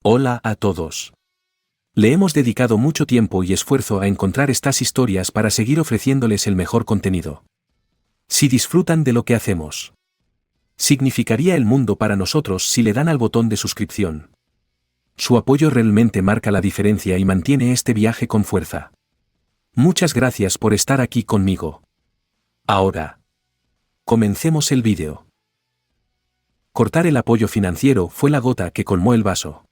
Hola a todos. Le hemos dedicado mucho tiempo y esfuerzo a encontrar estas historias para seguir ofreciéndoles el mejor contenido. Si disfrutan de lo que hacemos, significaría el mundo para nosotros si le dan al botón de suscripción. Su apoyo realmente marca la diferencia y mantiene este viaje con fuerza. Muchas gracias por estar aquí conmigo. Ahora, comencemos el vídeo. Cortar el apoyo financiero fue la gota que colmó el vaso.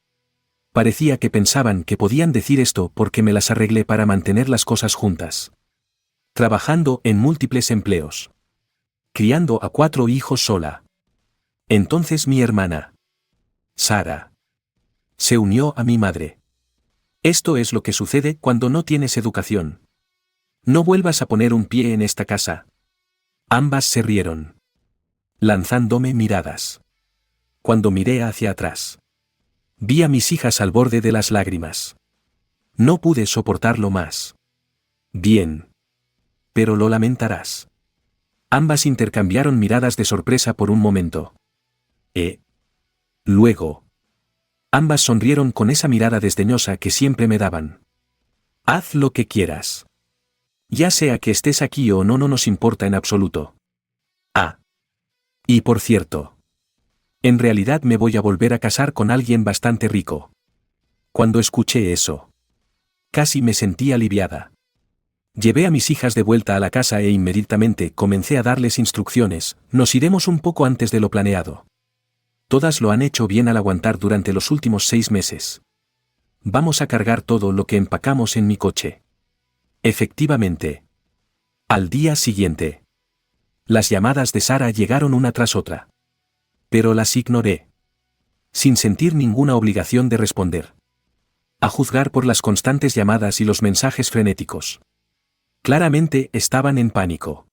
Parecía que pensaban que podían decir esto porque me las arreglé para mantener las cosas juntas. Trabajando en múltiples empleos. Criando a 4 hijos sola. Entonces mi hermana, Sara, se unió a mi madre. Esto es lo que sucede cuando no tienes educación. No vuelvas a poner un pie en esta casa. Ambas se rieron, lanzándome miradas. Cuando miré hacia atrás, vi a mis hijas al borde de las lágrimas. No pude soportarlo más. Bien. Pero lo lamentarás. Ambas intercambiaron miradas de sorpresa por un momento. Luego, ambas sonrieron con esa mirada desdeñosa que siempre me daban. Haz lo que quieras. Ya sea que estés aquí o no, no nos importa en absoluto. Y por cierto, en realidad me voy a volver a casar con alguien bastante rico. Cuando escuché eso, casi me sentí aliviada. Llevé a mis hijas de vuelta a la casa e inmediatamente comencé a darles instrucciones. Nos iremos un poco antes de lo planeado. Todas lo han hecho bien al aguantar durante los últimos 6 meses. Vamos a cargar todo lo que empacamos en mi coche. Efectivamente. Al día siguiente, las llamadas de Sara llegaron una tras otra. Pero las ignoré, sin sentir ninguna obligación de responder. A juzgar por las constantes llamadas y los mensajes frenéticos. Claramente estaban en pánico.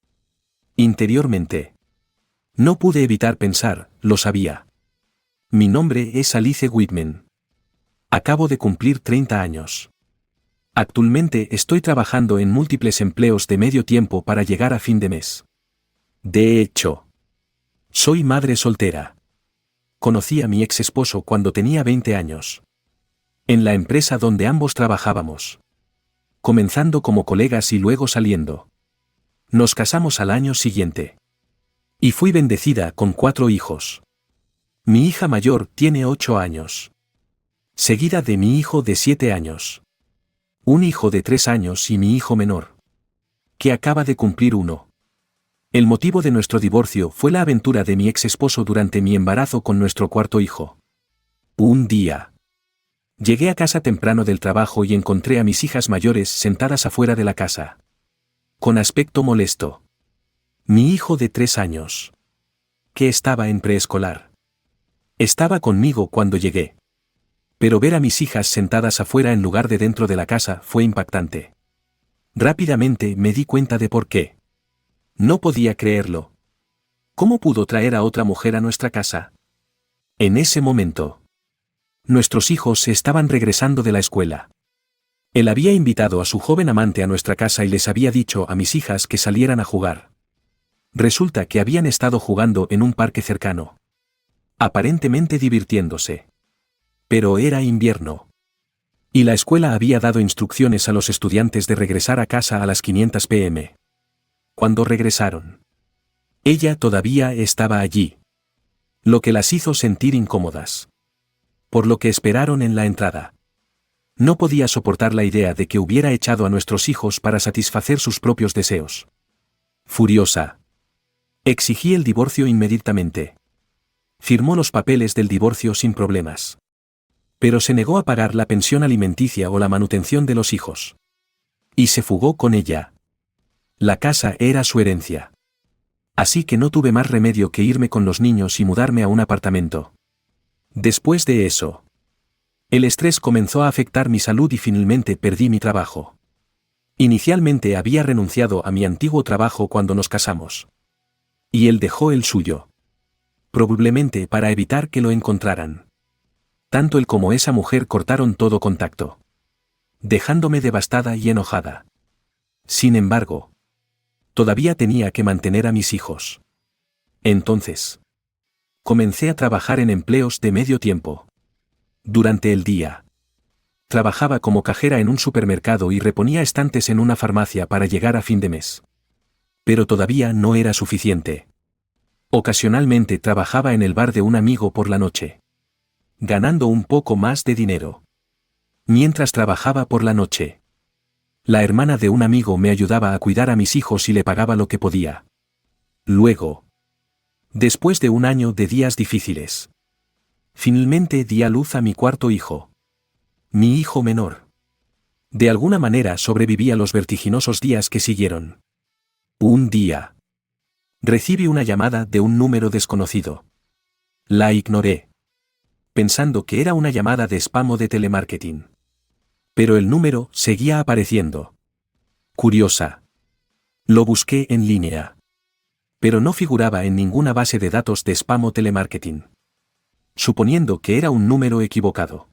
Interiormente. No pude evitar pensar, lo sabía. Mi nombre es Alice Whitman. Acabo de cumplir 30 años. Actualmente estoy trabajando en múltiples empleos de medio tiempo para llegar a fin de mes. De hecho, soy madre soltera. Conocí a mi ex esposo cuando tenía 20 años. En la empresa donde ambos trabajábamos. Comenzando como colegas y luego saliendo. Nos casamos al año siguiente. Y fui bendecida con 4 hijos. Mi hija mayor tiene 8 años. Seguida de mi hijo de 7 años. Un hijo de 3 años y mi hijo menor, que acaba de cumplir 1. El motivo de nuestro divorcio fue la aventura de mi ex esposo durante mi embarazo con nuestro 4.º hijo. Un día, llegué a casa temprano del trabajo y encontré a mis hijas mayores sentadas afuera de la casa. Con aspecto molesto. Mi hijo de 3 años, que estaba en preescolar, estaba conmigo cuando llegué. Pero ver a mis hijas sentadas afuera en lugar de dentro de la casa fue impactante. Rápidamente me di cuenta de por qué. No podía creerlo. ¿Cómo pudo traer a otra mujer a nuestra casa? En ese momento, nuestros hijos estaban regresando de la escuela. Él había invitado a su joven amante a nuestra casa y les había dicho a mis hijas que salieran a jugar. Resulta que habían estado jugando en un parque cercano. Aparentemente divirtiéndose. Pero era invierno. Y la escuela había dado instrucciones a los estudiantes de regresar a casa a las 500 p.m. Cuando regresaron, ella todavía estaba allí. Lo que las hizo sentir incómodas. Por lo que esperaron en la entrada. No podía soportar la idea de que hubiera echado a nuestros hijos para satisfacer sus propios deseos. Furiosa, exigí el divorcio inmediatamente. Firmó los papeles del divorcio sin problemas. Pero se negó a pagar la pensión alimenticia o la manutención de los hijos. Y se fugó con ella. La casa era su herencia. Así que no tuve más remedio que irme con los niños y mudarme a un apartamento. Después de eso, el estrés comenzó a afectar mi salud y finalmente perdí mi trabajo. Inicialmente había renunciado a mi antiguo trabajo cuando nos casamos. Y él dejó el suyo. Probablemente para evitar que lo encontraran. Tanto él como esa mujer cortaron todo contacto. Dejándome devastada y enojada. Sin embargo, todavía tenía que mantener a mis hijos. Entonces, comencé a trabajar en empleos de medio tiempo. Durante el día. Trabajaba como cajera en un supermercado y reponía estantes en una farmacia para llegar a fin de mes. Pero todavía no era suficiente. Ocasionalmente trabajaba en el bar de un amigo por la noche, ganando un poco más de dinero. Mientras trabajaba por la noche, la hermana de un amigo me ayudaba a cuidar a mis hijos y le pagaba lo que podía. Luego, después de un año de días difíciles, finalmente di a luz a mi cuarto hijo. Mi hijo menor. De alguna manera sobreviví a los vertiginosos días que siguieron. Un día, recibí una llamada de un número desconocido. La ignoré, pensando que era una llamada de spam o de telemarketing. Pero el número seguía apareciendo. Curiosa. Lo busqué en línea. Pero no figuraba en ninguna base de datos de spam o telemarketing. Suponiendo que era un número equivocado.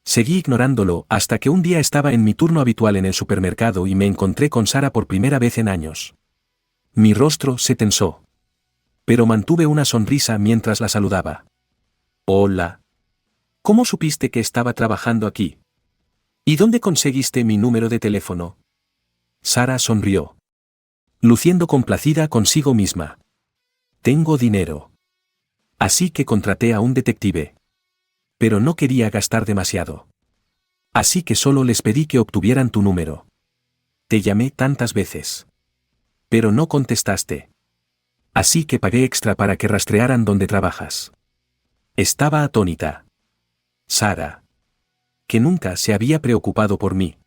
Seguí ignorándolo hasta que un día estaba en mi turno habitual en el supermercado y me encontré con Sara por primera vez en años. Mi rostro se tensó. Pero mantuve una sonrisa mientras la saludaba. Hola. ¿Cómo supiste que estaba trabajando aquí? ¿Y dónde conseguiste mi número de teléfono? Sara sonrió, luciendo complacida consigo misma. Tengo dinero. Así que contraté a un detective. Pero no quería gastar demasiado. Así que solo les pedí que obtuvieran tu número. Te llamé tantas veces. Pero no contestaste. Así que pagué extra para que rastrearan dónde trabajas. Estaba atónita. Sara, que nunca se había preocupado por mí.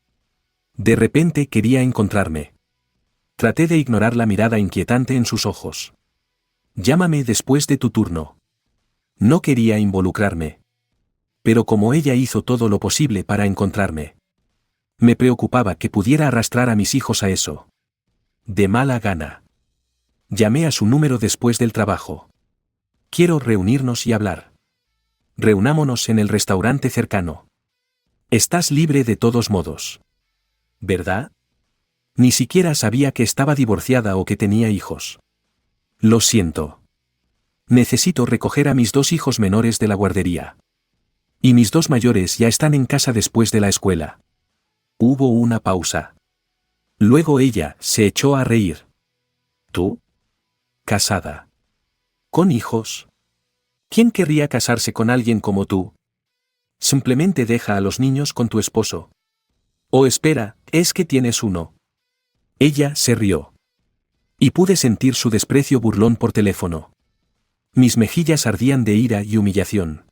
De repente quería encontrarme. Traté de ignorar la mirada inquietante en sus ojos. Llámame después de tu turno. No quería involucrarme. Pero como ella hizo todo lo posible para encontrarme, me preocupaba que pudiera arrastrar a mis hijos a eso. De mala gana. Llamé a su número después del trabajo. Quiero reunirnos y hablar. Reunámonos en el restaurante cercano. Estás libre de todos modos. ¿Verdad? Ni siquiera sabía que estaba divorciada o que tenía hijos. Lo siento. Necesito recoger a mis 2 hijos menores de la guardería. Y mis 2 mayores ya están en casa después de la escuela. Hubo una pausa. Luego ella se echó a reír. ¿Tú? ¿Casada? ¿Con hijos? ¿Quién querría casarse con alguien como tú? Simplemente deja a los niños con tu esposo. O espera, ¿es que tienes uno? Ella se rió. Y pude sentir su desprecio burlón por teléfono. Mis mejillas ardían de ira y humillación.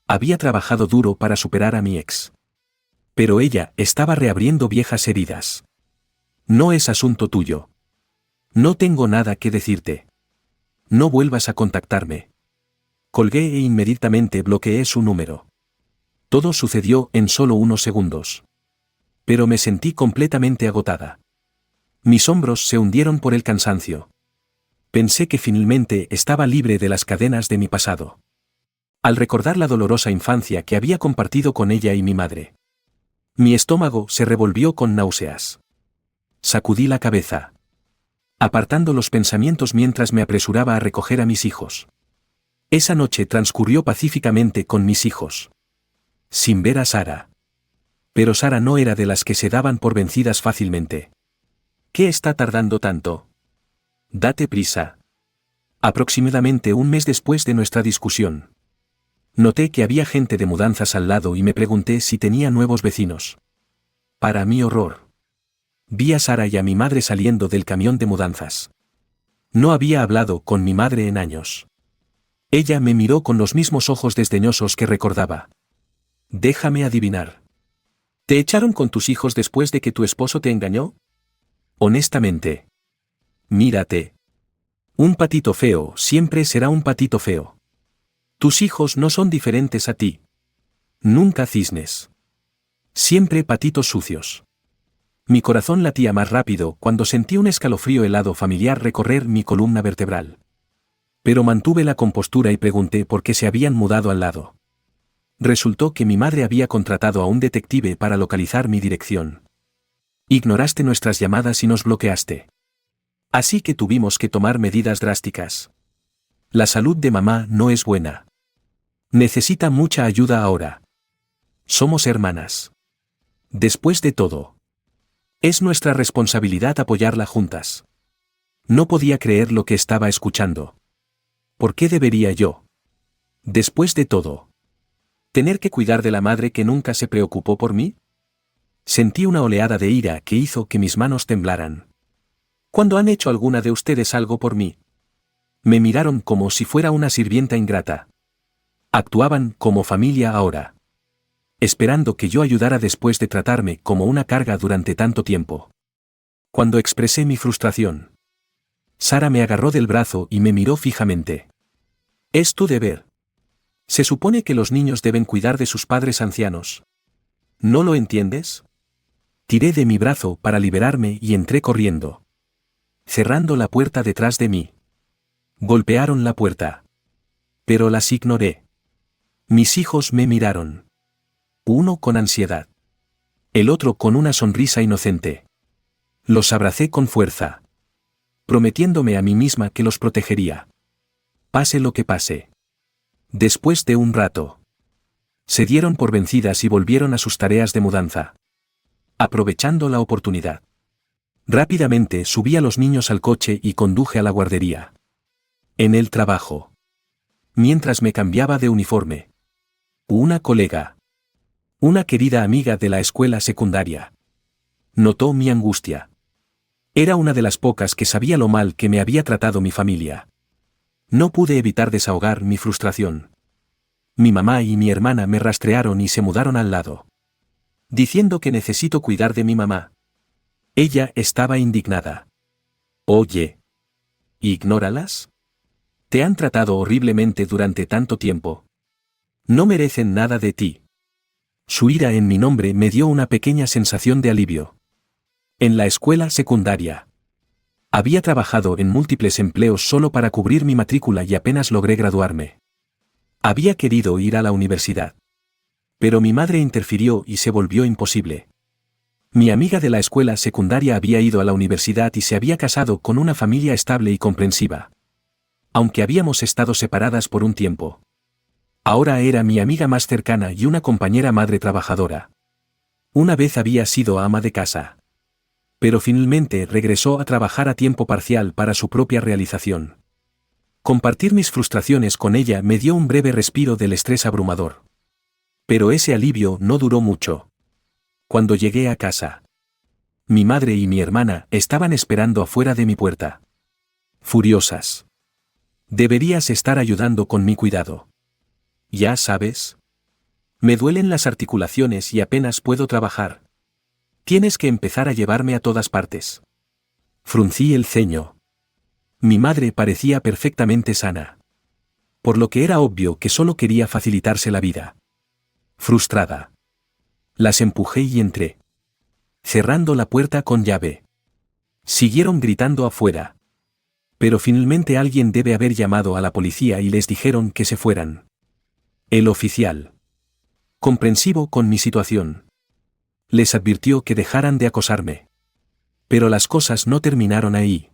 Había trabajado duro para superar a mi ex. Pero ella estaba reabriendo viejas heridas. No es asunto tuyo. No tengo nada que decirte. No vuelvas a contactarme. Colgué e inmediatamente bloqueé su número. Todo sucedió en solo unos segundos. Pero me sentí completamente agotada. Mis hombros se hundieron por el cansancio. Pensé que finalmente estaba libre de las cadenas de mi pasado. Al recordar la dolorosa infancia que había compartido con ella y mi madre, mi estómago se revolvió con náuseas. Sacudí la cabeza, apartando los pensamientos mientras me apresuraba a recoger a mis hijos. Esa noche transcurrió pacíficamente con mis hijos, sin ver a Sara. Pero Sara no era de las que se daban por vencidas fácilmente. ¿Qué está tardando tanto? Date prisa. Aproximadamente un mes después de nuestra discusión, noté que había gente de mudanzas al lado y me pregunté si tenía nuevos vecinos. Para mi horror, vi a Sara y a mi madre saliendo del camión de mudanzas. No había hablado con mi madre en años. Ella me miró con los mismos ojos desdeñosos que recordaba. Déjame adivinar. ¿Te echaron con tus hijos después de que tu esposo te engañó? Honestamente. Mírate. Un patito feo siempre será un patito feo. Tus hijos no son diferentes a ti. Nunca cisnes. Siempre patitos sucios. Mi corazón latía más rápido cuando sentí un escalofrío helado familiar recorrer mi columna vertebral. Pero mantuve la compostura y pregunté por qué se habían mudado al lado. Resultó que mi madre había contratado a un detective para localizar mi dirección. Ignoraste nuestras llamadas y nos bloqueaste. Así que tuvimos que tomar medidas drásticas. La salud de mamá no es buena. Necesita mucha ayuda ahora. Somos hermanas. Después de todo, es nuestra responsabilidad apoyarla juntas. No podía creer lo que estaba escuchando. ¿Por qué debería yo? Después de todo, ¿tener que cuidar de la madre que nunca se preocupó por mí? Sentí una oleada de ira que hizo que mis manos temblaran. ¿Cuándo han hecho alguna de ustedes algo por mí? Me miraron como si fuera una sirvienta ingrata. Actuaban como familia ahora, esperando que yo ayudara después de tratarme como una carga durante tanto tiempo. Cuando expresé mi frustración, Sara me agarró del brazo y me miró fijamente. Es tu deber. Se supone que los niños deben cuidar de sus padres ancianos. ¿No lo entiendes? Tiré de mi brazo para liberarme y entré corriendo, cerrando la puerta detrás de mí. Golpearon la puerta, pero las ignoré. Mis hijos me miraron. Uno con ansiedad, el otro con una sonrisa inocente. Los abracé con fuerza, prometiéndome a mí misma que los protegería. Pase lo que pase. Después de un rato, se dieron por vencidas y volvieron a sus tareas de mudanza, aprovechando la oportunidad. Rápidamente subí a los niños al coche y conduje a la guardería. En el trabajo, mientras me cambiaba de uniforme, una colega, una querida amiga de la escuela secundaria, notó mi angustia. Era una de las pocas que sabía lo mal que me había tratado mi familia. No pude evitar desahogar mi frustración. Mi mamá y mi hermana me rastrearon y se mudaron al lado, diciendo que necesito cuidar de mi mamá. Ella estaba indignada. Oye, ¿ignóralas? Te han tratado horriblemente durante tanto tiempo. No merecen nada de ti. Su ira en mi nombre me dio una pequeña sensación de alivio. En la escuela secundaria, había trabajado en múltiples empleos solo para cubrir mi matrícula y apenas logré graduarme. Había querido ir a la universidad, pero mi madre interfirió y se volvió imposible. Mi amiga de la escuela secundaria había ido a la universidad y se había casado con una familia estable y comprensiva. Aunque habíamos estado separadas por un tiempo, ahora era mi amiga más cercana y una compañera madre trabajadora. Una vez había sido ama de casa, pero finalmente regresó a trabajar a tiempo parcial para su propia realización. Compartir mis frustraciones con ella me dio un breve respiro del estrés abrumador. Pero ese alivio no duró mucho. Cuando llegué a casa, mi madre y mi hermana estaban esperando afuera de mi puerta. Furiosas. Deberías estar ayudando con mi cuidado. Ya sabes. Me duelen las articulaciones y apenas puedo trabajar. Tienes que empezar a llevarme a todas partes. Fruncí el ceño. Mi madre parecía perfectamente sana, por lo que era obvio que solo quería facilitarse la vida. Frustrada, las empujé y entré, cerrando la puerta con llave. Siguieron gritando afuera, pero finalmente alguien debe haber llamado a la policía y les dijeron que se fueran. El oficial, comprensivo con mi situación, les advirtió que dejaran de acosarme. Pero las cosas no terminaron ahí.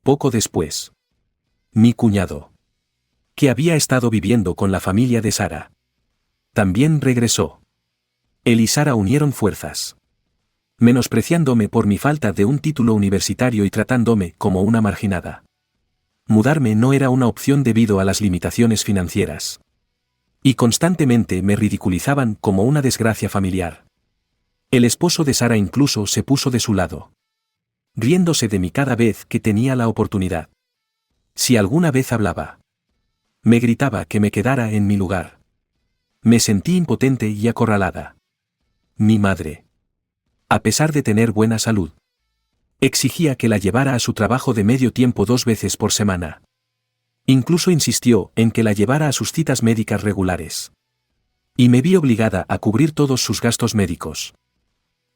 Poco después, mi cuñado, que había estado viviendo con la familia de Sara, también regresó. Él y Sara unieron fuerzas, menospreciándome por mi falta de un título universitario y tratándome como una marginada. Mudarme no era una opción debido a las limitaciones financieras. Y constantemente me ridiculizaban como una desgracia familiar. El esposo de Sara incluso se puso de su lado, riéndose de mí cada vez que tenía la oportunidad. Si alguna vez hablaba, me gritaba que me quedara en mi lugar. Me sentí impotente y acorralada. Mi madre, a pesar de tener buena salud, exigía que la llevara a su trabajo de medio tiempo 2 veces por semana. Incluso insistió en que la llevara a sus citas médicas regulares. Y me vi obligada a cubrir todos sus gastos médicos.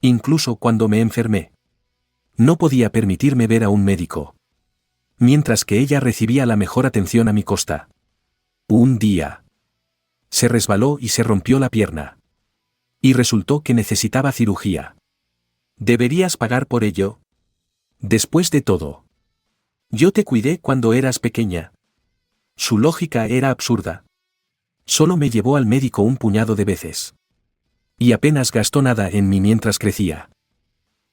Incluso cuando me enfermé, no podía permitirme ver a un médico, mientras que ella recibía la mejor atención a mi costa. Un día, se resbaló y se rompió la pierna. Y resultó que necesitaba cirugía. ¿Deberías pagar por ello? Después de todo, yo te cuidé cuando eras pequeña. Su lógica era absurda. Solo me llevó al médico un puñado de veces. Y apenas gastó nada en mí mientras crecía.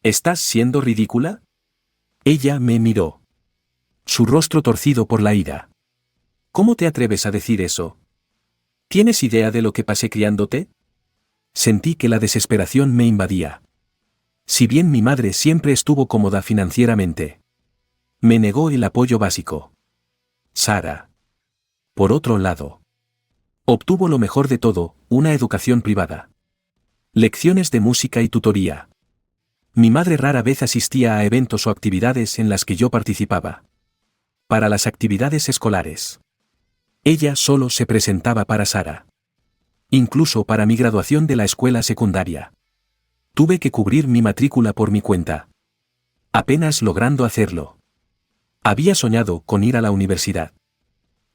¿Estás siendo ridícula? Ella me miró. Su rostro torcido por la ira. ¿Cómo te atreves a decir eso? ¿Tienes idea de lo que pasé criándote? Sentí que la desesperación me invadía. Si bien mi madre siempre estuvo cómoda financieramente, me negó el apoyo básico. Sara, por otro lado, obtuvo lo mejor de todo, una educación privada. Lecciones de música y tutoría. Mi madre rara vez asistía a eventos o actividades en las que yo participaba. Para las actividades escolares, ella solo se presentaba para Sara. Incluso para mi graduación de la escuela secundaria. Tuve que cubrir mi matrícula por mi cuenta. Apenas logrando hacerlo. Había soñado con ir a la universidad.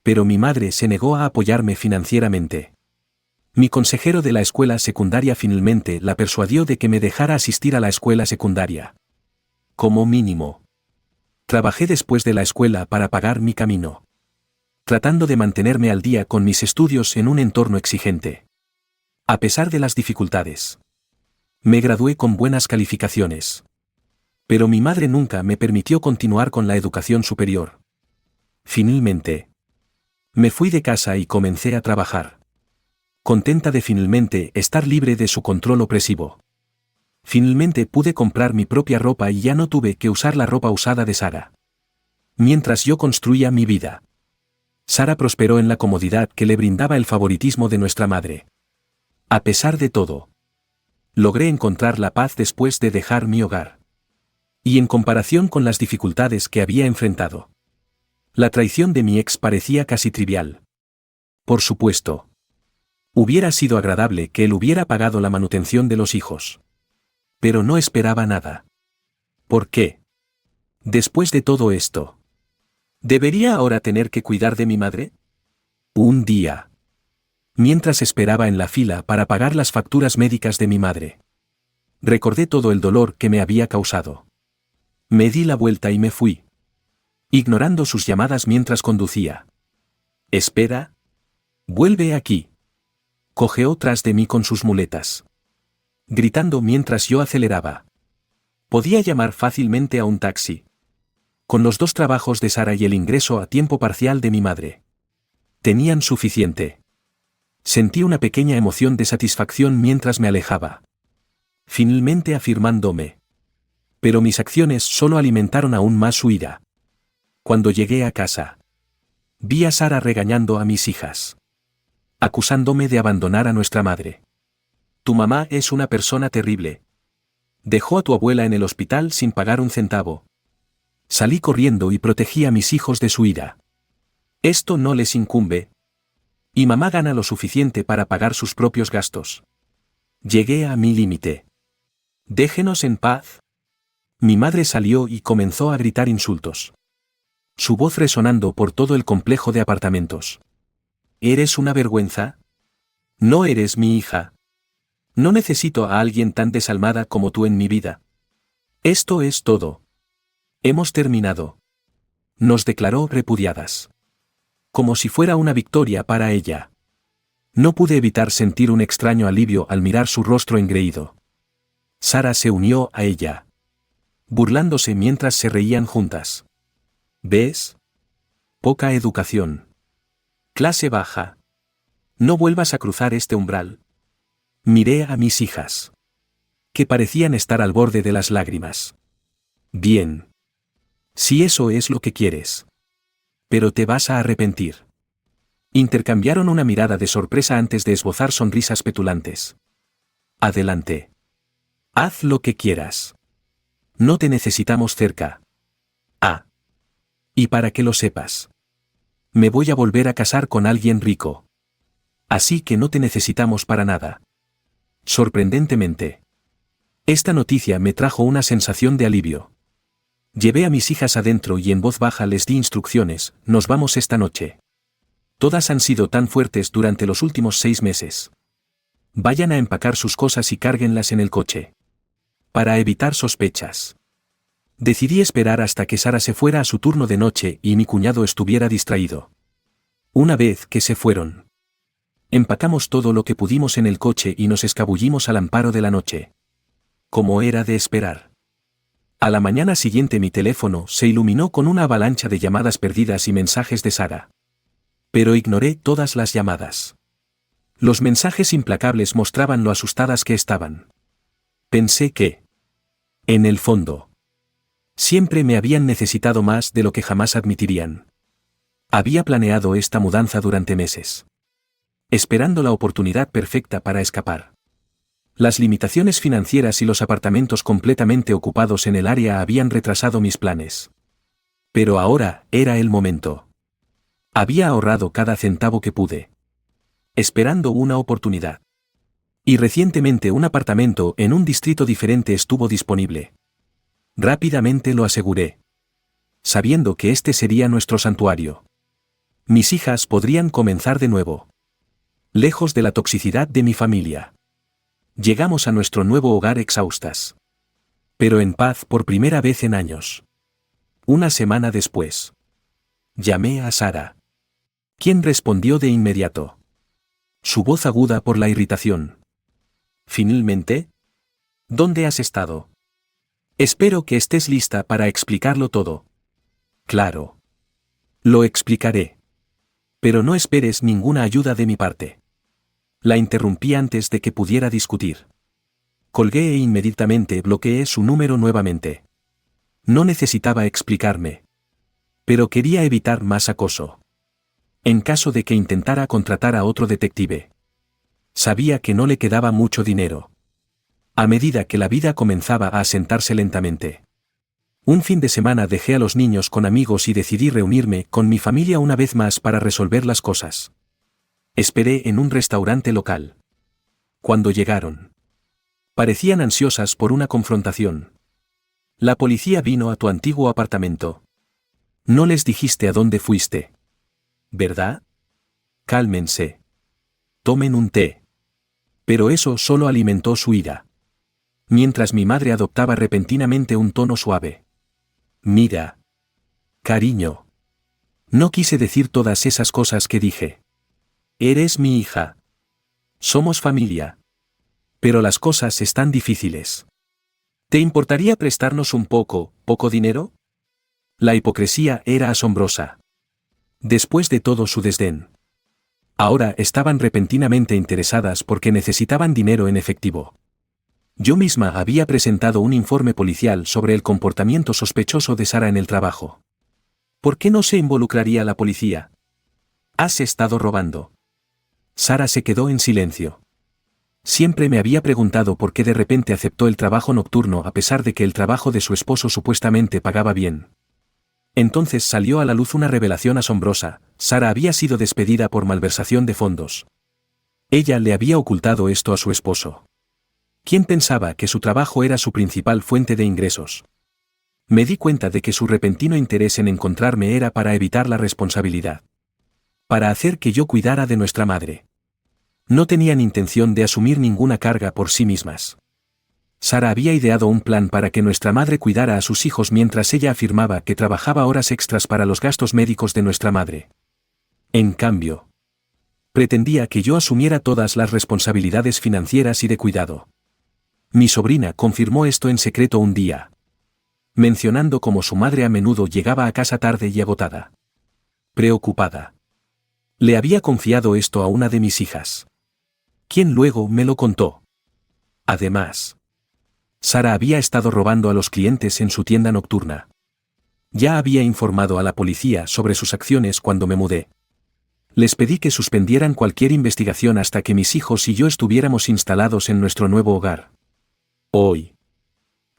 Pero mi madre se negó a apoyarme financieramente. Mi consejero de la escuela secundaria finalmente la persuadió de que me dejara asistir a la escuela secundaria. Como mínimo. Trabajé después de la escuela para pagar mi camino. Tratando de mantenerme al día con mis estudios en un entorno exigente. A pesar de las dificultades. Me gradué con buenas calificaciones. Pero mi madre nunca me permitió continuar con la educación superior. Finalmente. Me fui de casa y comencé a trabajar. Contenta de finalmente estar libre de su control opresivo. Finalmente pude comprar mi propia ropa y ya no tuve que usar la ropa usada de Sara. Mientras yo construía mi vida. Sara prosperó en la comodidad que le brindaba el favoritismo de nuestra madre. A pesar de todo, logré encontrar la paz después de dejar mi hogar. Y en comparación con las dificultades que había enfrentado, la traición de mi ex parecía casi trivial. Por supuesto. Hubiera sido agradable que él hubiera pagado la manutención de los hijos. Pero no esperaba nada. ¿Por qué? Después de todo esto, ¿debería ahora tener que cuidar de mi madre? Un día. Mientras esperaba en la fila para pagar las facturas médicas de mi madre, recordé todo el dolor que me había causado. Me di la vuelta y me fui. Ignorando sus llamadas mientras conducía. Espera. Vuelve aquí. Cojeó tras de mí con sus muletas. Gritando mientras yo aceleraba. Podía llamar fácilmente a un taxi. Con los 2 trabajos de Sara y el ingreso a tiempo parcial de mi madre. Tenían suficiente. Sentí una pequeña emoción de satisfacción mientras me alejaba. Finalmente afirmándome. Pero mis acciones solo alimentaron aún más su ira. Cuando llegué a casa, vi a Sara regañando a mis hijas. Acusándome de abandonar a nuestra madre. Tu mamá es una persona terrible. Dejó a tu abuela en el hospital sin pagar un centavo. Salí corriendo y protegí a mis hijos de su ira. Esto no les incumbe. Y mamá gana lo suficiente para pagar sus propios gastos. Llegué a mi límite. Déjenos en paz. Mi madre salió y comenzó a gritar insultos. Su voz resonando por todo el complejo de apartamentos. ¿Eres una vergüenza? No eres mi hija. No necesito a alguien tan desalmada como tú en mi vida. Esto es todo. Hemos terminado. Nos declaró repudiadas. Como si fuera una victoria para ella. No pude evitar sentir un extraño alivio al mirar su rostro engreído. Sara se unió a ella. Burlándose mientras se reían juntas. ¿Ves? Poca educación. Clase baja. No vuelvas a cruzar este umbral. Miré a mis hijas. Que parecían estar al borde de las lágrimas. Bien. Si eso es lo que quieres. Pero te vas a arrepentir. Intercambiaron una mirada de sorpresa antes de esbozar sonrisas petulantes. Adelante. Haz lo que quieras. No te necesitamos cerca. Ah. Y para que lo sepas. Me voy a volver a casar con alguien rico. Así que no te necesitamos para nada. Sorprendentemente. Esta noticia me trajo una sensación de alivio. Llevé a mis hijas adentro y en voz baja les di instrucciones: nos vamos esta noche. Todas han sido tan fuertes durante los últimos 6 meses. Vayan a empacar sus cosas y cárguenlas en el coche. Para evitar sospechas. Decidí esperar hasta que Sara se fuera a su turno de noche y mi cuñado estuviera distraído. Una vez que se fueron, Empacamos todo lo que pudimos en el coche y nos escabullimos al amparo de la noche. Como era de esperar. A la mañana siguiente mi teléfono se iluminó con una avalancha de llamadas perdidas y mensajes de Sara. Pero ignoré todas las llamadas. Los mensajes implacables mostraban lo asustadas que estaban. Pensé que, en el fondo, siempre me habían necesitado más de lo que jamás admitirían. Había planeado esta mudanza durante meses, esperando la oportunidad perfecta para escapar. Las limitaciones financieras y los apartamentos completamente ocupados en el área habían retrasado mis planes. Pero ahora era el momento. Había ahorrado cada centavo que pude, esperando una oportunidad. Y recientemente un apartamento en un distrito diferente estuvo disponible. Rápidamente lo aseguré, sabiendo que este sería nuestro santuario. Mis hijas podrían comenzar de nuevo, lejos de la toxicidad de mi familia. Llegamos a nuestro nuevo hogar exhaustas, pero en paz por primera vez en años. Una semana después, llamé a Sara, quien respondió de inmediato, su voz aguda por la irritación. ¿Finalmente? ¿Dónde has estado? Espero que estés lista para explicarlo todo. Claro. Lo explicaré. Pero no esperes ninguna ayuda de mi parte. La interrumpí antes de que pudiera discutir. Colgué e inmediatamente bloqueé su número nuevamente. No necesitaba explicarme. Pero quería evitar más acoso. En caso de que intentara contratar a otro detective. Sabía que no le quedaba mucho dinero. A medida que la vida comenzaba a asentarse lentamente. Un fin de semana dejé a los niños con amigos y decidí reunirme con mi familia una vez más para resolver las cosas. Esperé en un restaurante local. Cuando llegaron, parecían ansiosas por una confrontación. La policía vino a tu antiguo apartamento. No les dijiste a dónde fuiste, ¿verdad? Cálmense. Tomen un té. Pero eso solo alimentó su ira. Mientras mi madre adoptaba repentinamente un tono suave. Mira. Cariño. No quise decir todas esas cosas que dije. Eres mi hija. Somos familia. Pero las cosas están difíciles. ¿Te importaría prestarnos un poco dinero? La hipocresía era asombrosa. Después de todo su desdén. Ahora estaban repentinamente interesadas porque necesitaban dinero en efectivo. Yo misma había presentado un informe policial sobre el comportamiento sospechoso de Sara en el trabajo. ¿Por qué no se involucraría la policía? ¿Has estado robando? Sara se quedó en silencio. Siempre me había preguntado por qué de repente aceptó el trabajo nocturno a pesar de que el trabajo de su esposo supuestamente pagaba bien. Entonces salió a la luz una revelación asombrosa: Sara había sido despedida por malversación de fondos. Ella le había ocultado esto a su esposo. ¿Quién pensaba que su trabajo era su principal fuente de ingresos? Me di cuenta de que su repentino interés en encontrarme era para evitar la responsabilidad. Para hacer que yo cuidara de nuestra madre. No tenían intención de asumir ninguna carga por sí mismas. Sara había ideado un plan para que nuestra madre cuidara a sus hijos mientras ella afirmaba que trabajaba horas extras para los gastos médicos de nuestra madre. En cambio, pretendía que yo asumiera todas las responsabilidades financieras y de cuidado. Mi sobrina confirmó esto en secreto un día, mencionando cómo su madre a menudo llegaba a casa tarde y agotada. Preocupada. Le había confiado esto a una de mis hijas, quien luego me lo contó. Además, Sara había estado robando a los clientes en su tienda nocturna. Ya había informado a la policía sobre sus acciones cuando me mudé. Les pedí que suspendieran cualquier investigación hasta que mis hijos y yo estuviéramos instalados en nuestro nuevo hogar. Hoy,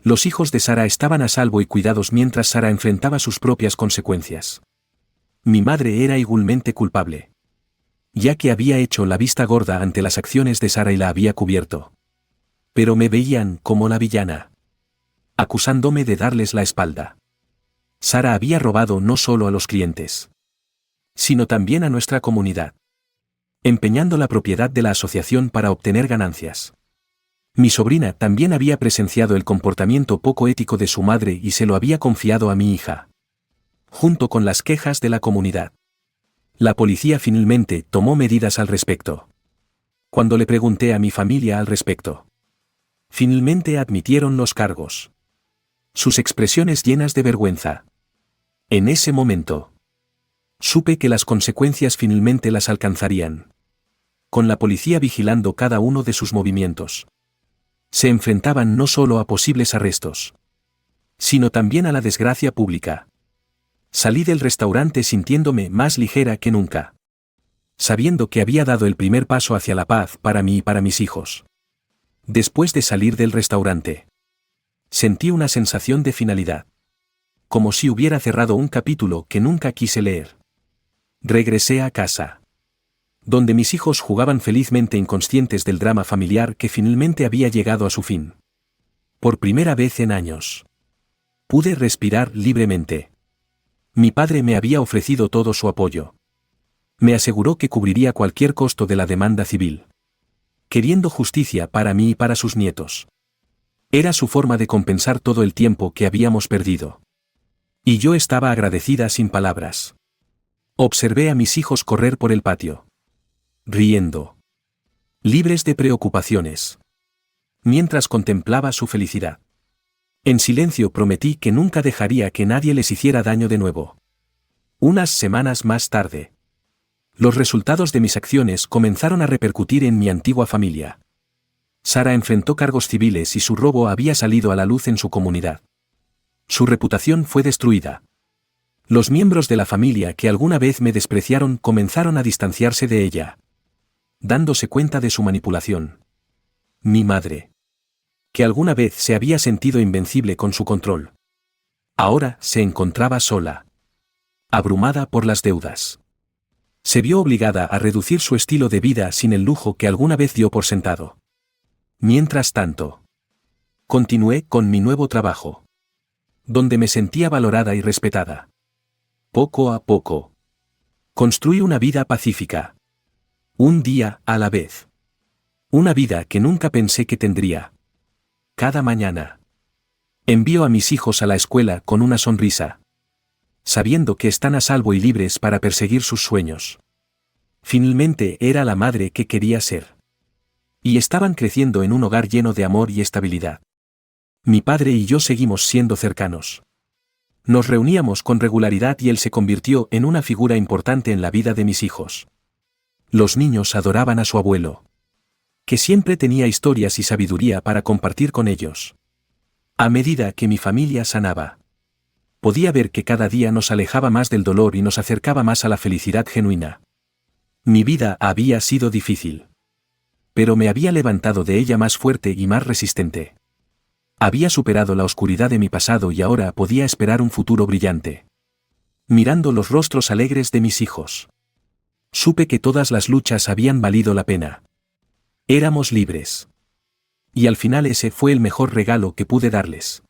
los hijos de Sara estaban a salvo y cuidados mientras Sara enfrentaba sus propias consecuencias. Mi madre era igualmente culpable, ya que había hecho la vista gorda ante las acciones de Sara y la había cubierto. Pero me veían como la villana, acusándome de darles la espalda. Sara había robado no solo a los clientes, sino también a nuestra comunidad, empeñando la propiedad de la asociación para obtener ganancias. Mi sobrina también había presenciado el comportamiento poco ético de su madre y se lo había confiado a mi hija, junto con las quejas de la comunidad. La policía finalmente tomó medidas al respecto. Cuando le pregunté a mi familia al respecto, finalmente admitieron los cargos. Sus expresiones llenas de vergüenza. En ese momento, supe que las consecuencias finalmente las alcanzarían. Con la policía vigilando cada uno de sus movimientos. Se enfrentaban no solo a posibles arrestos, sino también a la desgracia pública. Salí del restaurante sintiéndome más ligera que nunca. Sabiendo que había dado el primer paso hacia la paz para mí y para mis hijos. Después de salir del restaurante, sentí una sensación de finalidad. Como si hubiera cerrado un capítulo que nunca quise leer. Regresé a casa, donde mis hijos jugaban felizmente inconscientes del drama familiar que finalmente había llegado a su fin. Por primera vez en años, pude respirar libremente. Mi padre me había ofrecido todo su apoyo. Me aseguró que cubriría cualquier costo de la demanda civil. Queriendo justicia para mí y para sus nietos. Era su forma de compensar todo el tiempo que habíamos perdido. Y yo estaba agradecida sin palabras. Observé a mis hijos correr por el patio. Riendo. Libres de preocupaciones. Mientras contemplaba su felicidad. En silencio prometí que nunca dejaría que nadie les hiciera daño de nuevo. Unas semanas más tarde. Los resultados de mis acciones comenzaron a repercutir en mi antigua familia. Sara enfrentó cargos civiles y su robo había salido a la luz en su comunidad. Su reputación fue destruida. Los miembros de la familia que alguna vez me despreciaron comenzaron a distanciarse de ella. Dándose cuenta de su manipulación. Mi madre, que alguna vez se había sentido invencible con su control, ahora se encontraba sola. Abrumada por las deudas. Se vio obligada a reducir su estilo de vida sin el lujo que alguna vez dio por sentado. Mientras tanto, continué con mi nuevo trabajo, donde me sentía valorada y respetada. Poco a poco, construí una vida pacífica. Un día a la vez. Una vida que nunca pensé que tendría. Cada mañana, envío a mis hijos a la escuela con una sonrisa, sabiendo que están a salvo y libres para perseguir sus sueños. Finalmente era la madre que quería ser. Y estaban creciendo en un hogar lleno de amor y estabilidad. Mi padre y yo seguimos siendo cercanos. Nos reuníamos con regularidad y él se convirtió en una figura importante en la vida de mis hijos. Los niños adoraban a su abuelo, que siempre tenía historias y sabiduría para compartir con ellos. A medida que mi familia sanaba, podía ver que cada día nos alejaba más del dolor y nos acercaba más a la felicidad genuina. Mi vida había sido difícil. Pero me había levantado de ella más fuerte y más resistente. Había superado la oscuridad de mi pasado y ahora podía esperar un futuro brillante. Mirando los rostros alegres de mis hijos, supe que todas las luchas habían valido la pena. Éramos libres. Y al final ese fue el mejor regalo que pude darles.